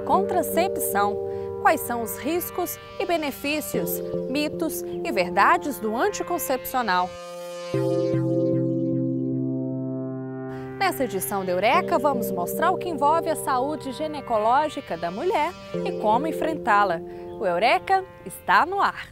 Contracepção. Quais são os riscos e benefícios, mitos e verdades do anticoncepcional? Nessa edição do Eureka, vamos mostrar o que envolve a saúde ginecológica da mulher e como enfrentá-la. O Eureka está no ar.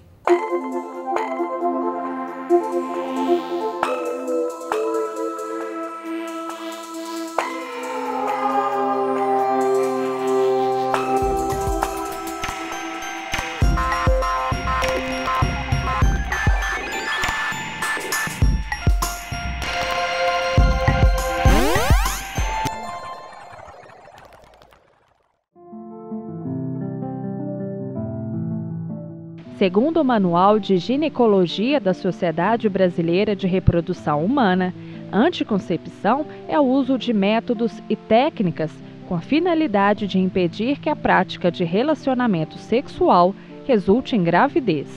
Segundo o Manual de Ginecologia da Sociedade Brasileira de Reprodução Humana, anticoncepção é o uso de métodos e técnicas com a finalidade de impedir que a prática de relacionamento sexual resulte em gravidez.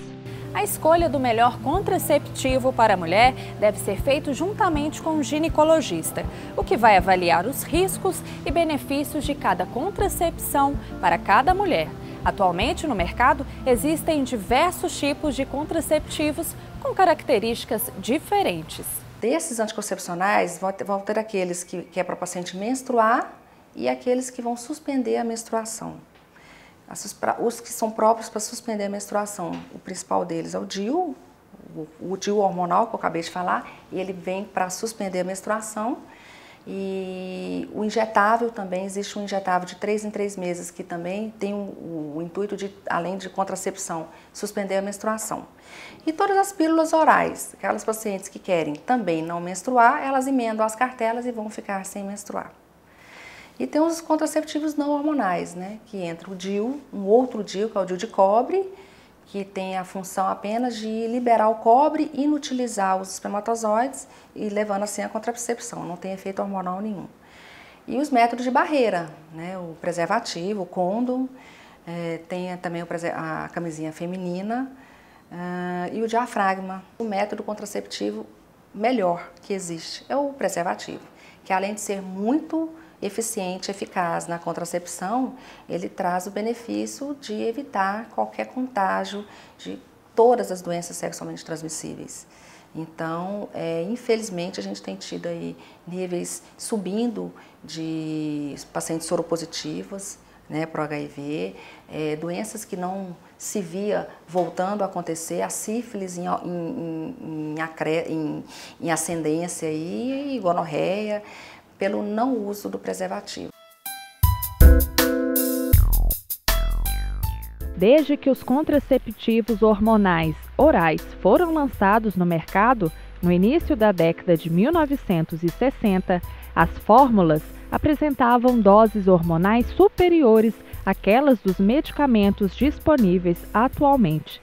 A escolha do melhor contraceptivo para a mulher deve ser feita juntamente com um ginecologista, o que vai avaliar os riscos e benefícios de cada contracepção para cada mulher. Atualmente, no mercado, existem diversos tipos de contraceptivos com características diferentes. Desses anticoncepcionais, vão ter aqueles que é para o paciente menstruar e aqueles que vão suspender a menstruação. Os que são próprios para suspender a menstruação, o principal deles é o DIU, o DIU hormonal que eu acabei de falar, e ele vem para suspender a menstruação. E o injetável também, existe um injetável de 3 em 3 meses que também tem o intuito de, além de contracepção, suspender a menstruação. E todas as pílulas orais, aquelas pacientes que querem também não menstruar, elas emendam as cartelas e vão ficar sem menstruar. E tem os contraceptivos não hormonais, né, que entra o DIU, um outro DIU, que é o DIU de cobre, que tem a função apenas de liberar o cobre, inutilizar os espermatozoides e levando assim a contracepção, não tem efeito hormonal nenhum. E os métodos de barreira, né, o preservativo, o condom, tem também a camisinha feminina e o diafragma. O método contraceptivo melhor que existe é o preservativo, que além de ser muito eficiente, eficaz na contracepção, ele traz o benefício de evitar qualquer contágio de todas as doenças sexualmente transmissíveis. Então, infelizmente, a gente tem tido aí níveis subindo de pacientes soropositivas, né, para o HIV, doenças que não se via voltando a acontecer, a sífilis em ascendência e gonorreia, pelo não uso do preservativo. Desde que os contraceptivos hormonais orais foram lançados no mercado, no início da década de 1960, as fórmulas apresentavam doses hormonais superiores àquelas dos medicamentos disponíveis atualmente.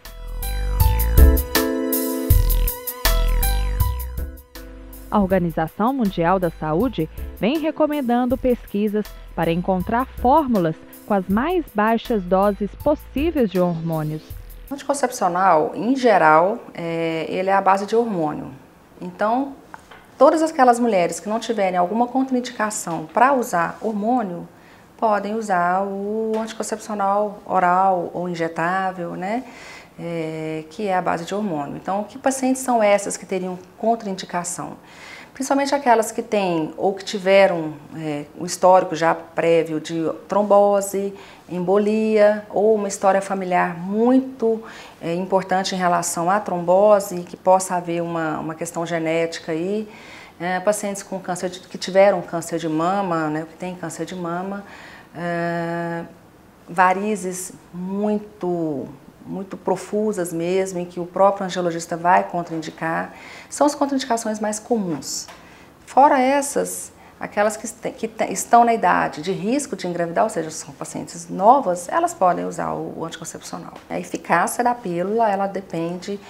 A Organização Mundial da Saúde vem recomendando pesquisas para encontrar fórmulas com as mais baixas doses possíveis de hormônios. O anticoncepcional, em geral, ele é à base de hormônio. Então, todas aquelas mulheres que não tiverem alguma contraindicação para usar hormônio, podem usar o anticoncepcional oral ou injetável, né? Que é a base de hormônio. Então, que pacientes são essas que teriam contraindicação? Principalmente aquelas que têm ou que tiveram um histórico já prévio de trombose, embolia ou uma história familiar muito importante em relação à trombose, que possa haver uma questão genética aí. Pacientes com câncer que tiveram câncer de mama, né, que tem câncer de mama, varizes muito profusas mesmo, em que o próprio angiologista vai contraindicar, são as contraindicações mais comuns. Fora essas, aquelas que estão na idade de risco de engravidar, ou seja, são pacientes novas, elas podem usar o anticoncepcional. A eficácia da pílula, ela depende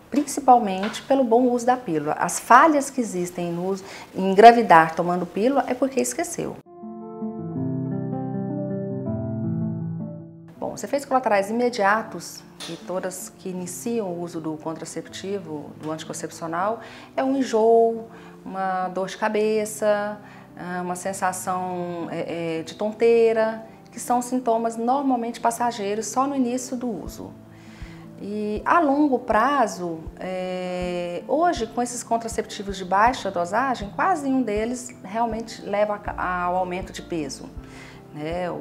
principalmente pelo bom uso da pílula. As falhas que existem em engravidar tomando pílula é porque esqueceu. Bom, os efeitos colaterais imediatos de todas que iniciam o uso do contraceptivo, do anticoncepcional, é um enjoo, uma dor de cabeça, uma sensação de tonteira, que são sintomas normalmente passageiros só no início do uso. E a longo prazo, hoje com esses contraceptivos de baixa dosagem, quase nenhum deles realmente leva ao aumento de peso.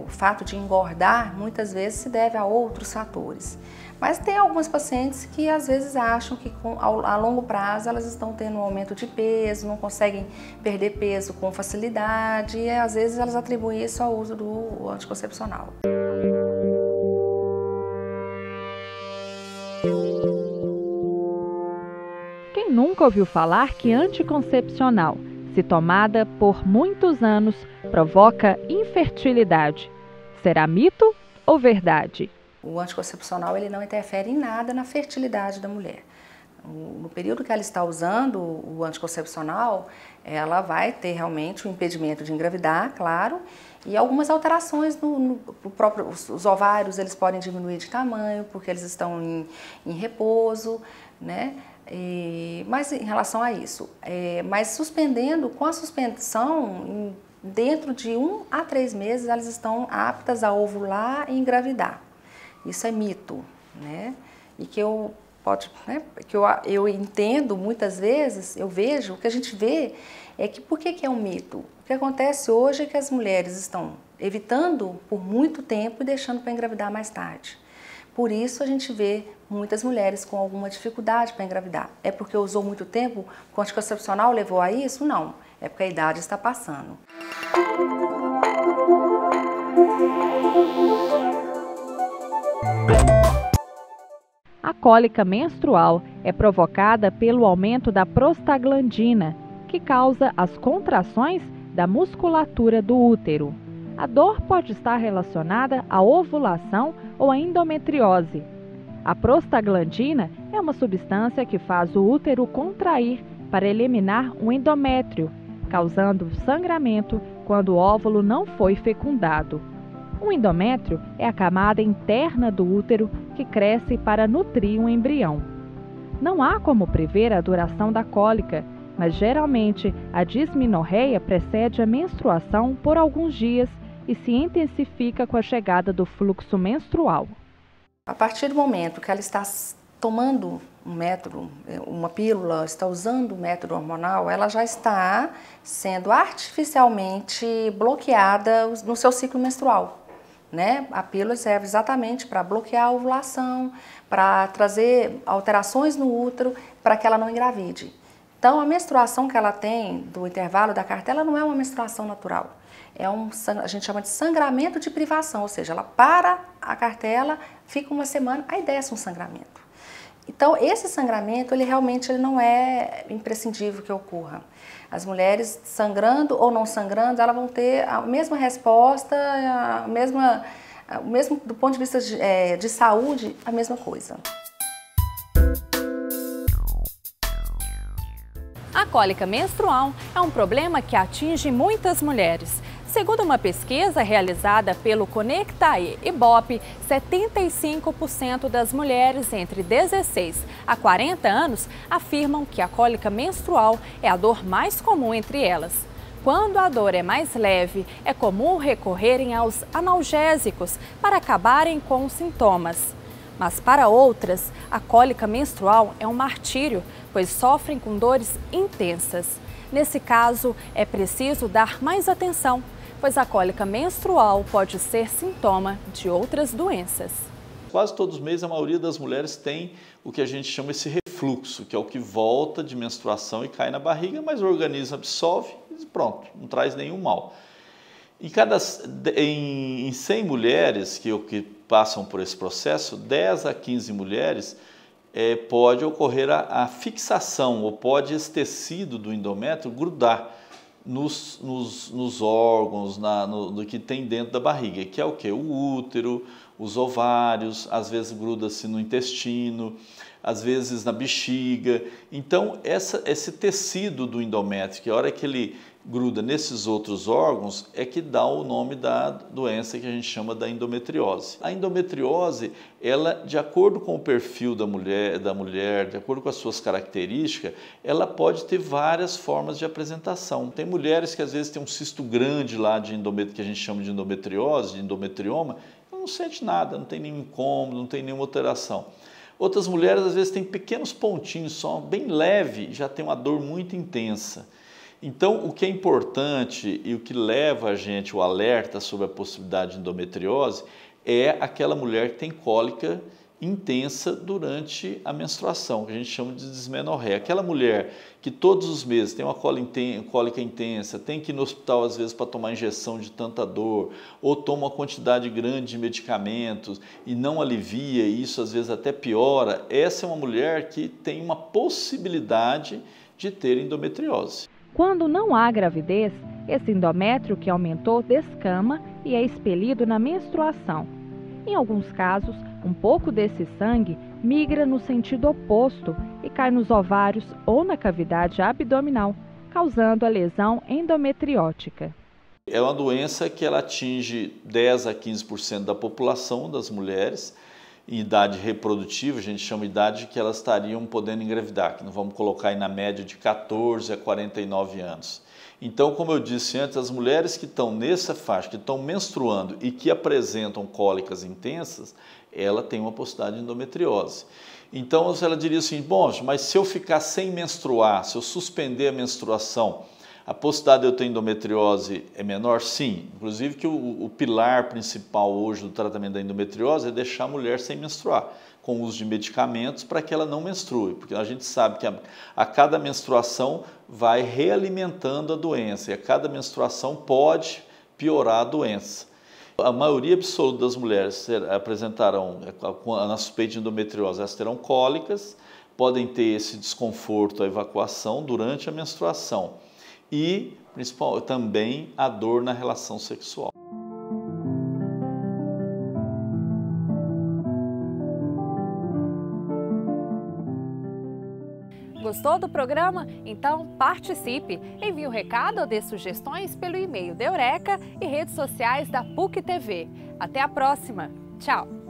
O fato de engordar muitas vezes se deve a outros fatores. Mas tem algumas pacientes que às vezes acham que a longo prazo elas estão tendo um aumento de peso, não conseguem perder peso com facilidade e às vezes elas atribuem isso ao uso do anticoncepcional. Quem nunca ouviu falar que anticoncepcional, se tomada por muitos anos, provoca infertilidade? Será mito ou verdade? O anticoncepcional ele não interfere em nada na fertilidade da mulher. No período que ela está usando o anticoncepcional, ela vai ter realmente o impedimento de engravidar, claro, e algumas alterações os ovários eles podem diminuir de tamanho porque eles estão em repouso, né? Mas em relação a isso, mas suspendendo, com a suspensão, dentro de 1 a 3 meses elas estão aptas a ovular e engravidar. Isso é mito, né? E que eu entendo muitas vezes, eu vejo, o que a gente vê é que por que é um mito? O que acontece hoje é que as mulheres estão evitando por muito tempo e deixando para engravidar mais tarde. Por isso a gente vê muitas mulheres com alguma dificuldade para engravidar. É porque usou muito tempo, o anticoncepcional levou a isso? Não, é porque a idade está passando. A cólica menstrual é provocada pelo aumento da prostaglandina, que causa as contrações da musculatura do útero. A dor pode estar relacionada à ovulação ou à endometriose. A prostaglandina é uma substância que faz o útero contrair para eliminar o endométrio, causando sangramento quando o óvulo não foi fecundado. O endométrio é a camada interna do útero que cresce para nutrir um embrião. Não há como prever a duração da cólica, mas geralmente a dismenorreia precede a menstruação por alguns dias e se intensifica com a chegada do fluxo menstrual. A partir do momento que ela está tomando uma pílula, está usando o método hormonal, ela já está sendo artificialmente bloqueada no seu ciclo menstrual. Né? A pílula serve exatamente para bloquear a ovulação, para trazer alterações no útero, para que ela não engravide. Então, a menstruação que ela tem do intervalo da cartela não é uma menstruação natural. A gente chama de sangramento de privação, ou seja, ela para a cartela, fica uma semana, aí desce um sangramento. Então, esse sangramento, ele realmente não é imprescindível que ocorra. As mulheres sangrando ou não sangrando, elas vão ter a mesma resposta, mesmo do ponto de vista de saúde, a mesma coisa. A cólica menstrual é um problema que atinge muitas mulheres. Segundo uma pesquisa realizada pelo Conectae Ibope, 75% das mulheres entre 16 a 40 anos afirmam que a cólica menstrual é a dor mais comum entre elas. Quando a dor é mais leve, é comum recorrerem aos analgésicos para acabarem com os sintomas. Mas para outras, a cólica menstrual é um martírio, pois sofrem com dores intensas. Nesse caso, é preciso dar mais atenção, pois a cólica menstrual pode ser sintoma de outras doenças. Quase todos os meses a maioria das mulheres tem o que a gente chama esse refluxo, que é o que volta de menstruação e cai na barriga, mas o organismo absorve e pronto, não traz nenhum mal. Em 100 mulheres que passam por esse processo, 10 a 15 mulheres pode ocorrer a fixação, ou pode esse tecido do endométrio grudar nos órgãos, no que tem dentro da barriga, que é o que? O útero, os ovários, às vezes gruda-se no intestino, às vezes na bexiga. Então, esse tecido do endométrio, que a hora que ele gruda nesses outros órgãos é que dá o nome da doença que a gente chama da endometriose. A endometriose, ela, de acordo com o perfil da mulher, de acordo com as suas características, ela pode ter várias formas de apresentação. Tem mulheres que às vezes têm um cisto grande lá de que a gente chama de endometriose, de endometrioma, não sente nada, não tem nenhum incômodo, não tem nenhuma alteração. Outras mulheres às vezes têm pequenos pontinhos só, bem leve, e já tem uma dor muito intensa. Então, o que é importante e o que leva a gente o alerta sobre a possibilidade de endometriose é aquela mulher que tem cólica intensa durante a menstruação, que a gente chama de dismenorreia. Aquela mulher que todos os meses tem uma cólica intensa, tem que ir no hospital às vezes para tomar injeção de tanta dor, ou toma uma quantidade grande de medicamentos e não alivia, e isso às vezes até piora, essa é uma mulher que tem uma possibilidade de ter endometriose. Quando não há gravidez, esse endométrio que aumentou descama e é expelido na menstruação. Em alguns casos, um pouco desse sangue migra no sentido oposto e cai nos ovários ou na cavidade abdominal, causando a lesão endometriótica. É uma doença que ela atinge 10 a 15% da população das mulheres. Em idade reprodutiva, a gente chama de idade que elas estariam podendo engravidar, que nós vamos colocar aí na média de 14 a 49 anos. Então, como eu disse antes, as mulheres que estão nessa faixa, que estão menstruando e que apresentam cólicas intensas, ela tem uma possibilidade de endometriose. Então, ela diria assim, bom, mas se eu ficar sem menstruar, se eu suspender a menstruação, a possibilidade de eu ter endometriose é menor? Sim. Inclusive que o pilar principal hoje do tratamento da endometriose é deixar a mulher sem menstruar, com o uso de medicamentos para que ela não menstrue, porque a gente sabe que a cada menstruação vai realimentando a doença e a cada menstruação pode piorar a doença. A maioria absoluta das mulheres apresentarão, na suspeita de endometriose, elas terão cólicas, podem ter esse desconforto, a evacuação durante a menstruação. E, principalmente, também a dor na relação sexual. Gostou do programa? Então participe! Envie um recado ou dê sugestões pelo e-mail da Eureka e redes sociais da PUC TV. Até a próxima! Tchau!